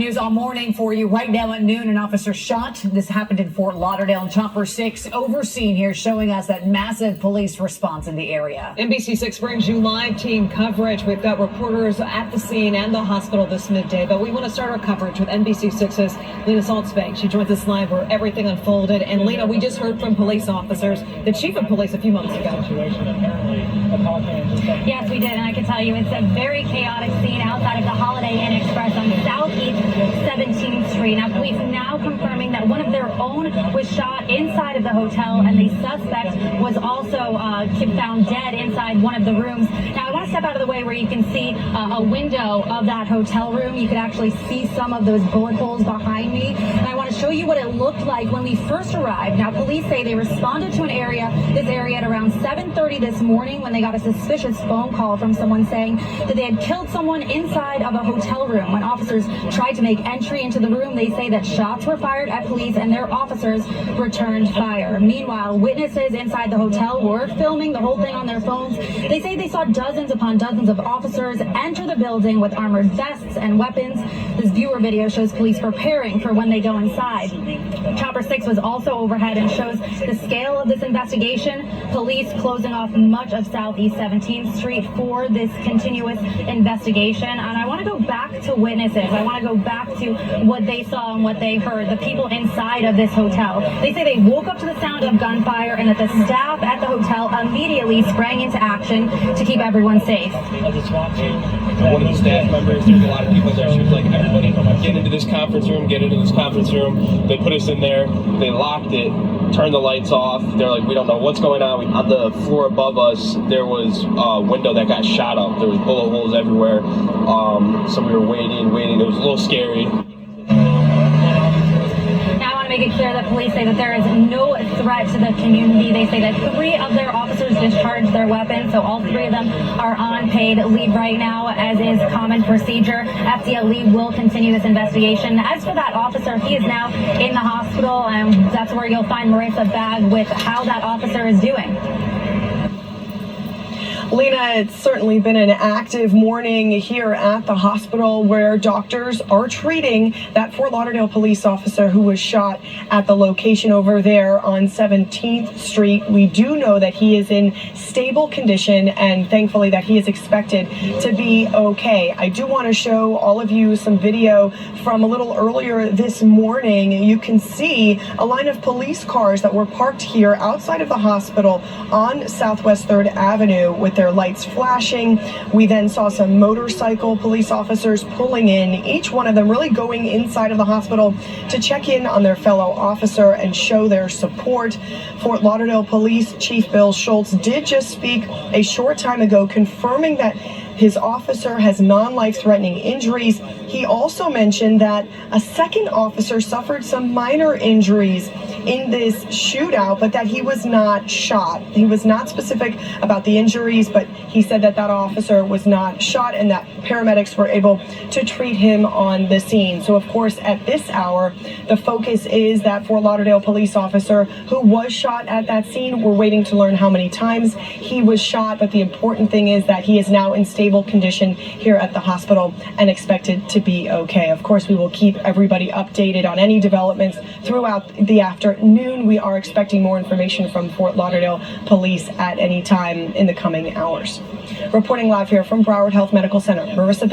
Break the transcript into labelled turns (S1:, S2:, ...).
S1: news all morning for you. Right now at noon, an officer shot. This happened in Fort Lauderdale, and Chopper 6 overseen here, showing us that massive police response in the area.
S2: NBC6 brings you live team coverage. We've got reporters at the scene and the hospital this midday, but we want to start our coverage with NBC6's Lena Saltzbank. She joins us live where everything unfolded. And Lena, we just heard from police officers, the chief of police a few moments ago.
S3: Yes, we did, and I can tell you it's a very chaotic scene outside of the Holiday Inn Express on Southeast 17th Street. Now, police now confirming that one of their own was shot inside of the hotel, and the suspect was also found dead inside one of the rooms. Now, I want to step out of the way where you can see a window of that hotel room. You could actually see some of those bullet holes behind me, and I want to show you what it looked like when we first arrived. Now, police say they responded to this area at around 7:30 this morning when they got a suspicious phone call from someone saying that they had killed someone inside of a hotel room. When officers tried to make entry into the room, they say that shots were fired at police and their officers returned fire. Meanwhile, witnesses inside the hotel were filming the whole thing on their phones. They say they saw dozens upon dozens of officers enter the building with armored vests and weapons. This viewer video shows police preparing for when they go inside. Chopper 6 was also overhead and shows the scale of this investigation. Police closing off much of Southeast 17th Street for this continuous investigation. And I want to go back to witnesses. I want to go back to what they saw and what they heard, the people inside of this hotel. They say they woke up to the sound of gunfire and that the staff at the hotel immediately sprang into action to keep everyone safe.
S4: I just want to, one of the staff members, there's a lot of people there, she was like, everybody get into this conference room, get into this conference room. They put us in there, they locked it, turned the lights off. They're like, we don't know what's going on. On the floor above us, there was a window that got shot up. There was bullet holes everywhere. So we were waiting. It was a little scary.
S3: Now I want to make it clear that police say that there is no threat to the community. They say that 3 of their officers discharged their weapons, so all 3 of them are on paid leave right now, as is common procedure. FDLE will continue this investigation. As for that officer, he is now in the hospital, and that's where you'll find Marissa Bagg with how that officer is doing.
S5: Lena, it's certainly been an active morning here at the hospital where doctors are treating that Fort Lauderdale police officer who was shot at the location over there on 17th Street. We do know that he is in stable condition and thankfully that he is expected to be okay. I do want to show all of you some video from a little earlier this morning. You can see a line of police cars that were parked here outside of the hospital on Southwest 3rd Avenue with their lights flashing. We then saw some motorcycle police officers pulling in, each one of them really going inside of the hospital to check in on their fellow officer and show their support. Fort Lauderdale Police Chief Bill Schultz did just speak a short time ago confirming that his officer has non-life-threatening injuries. He also mentioned that a second officer suffered some minor injuries in this shootout, but that he was not shot. He was not specific about the injuries, but he said that that officer was not shot and that paramedics were able to treat him on the scene. So, of course, at this hour, the focus is that Fort Lauderdale police officer who was shot at that scene. We're waiting to learn how many times he was shot, but the important thing is that he is now in stable condition here at the hospital and expected to be okay. Of course, we will keep everybody updated on any developments throughout the afternoon. We are expecting more information from Fort Lauderdale Police at any time in the coming hours. Reporting live here from Broward Health Medical Center, Marissa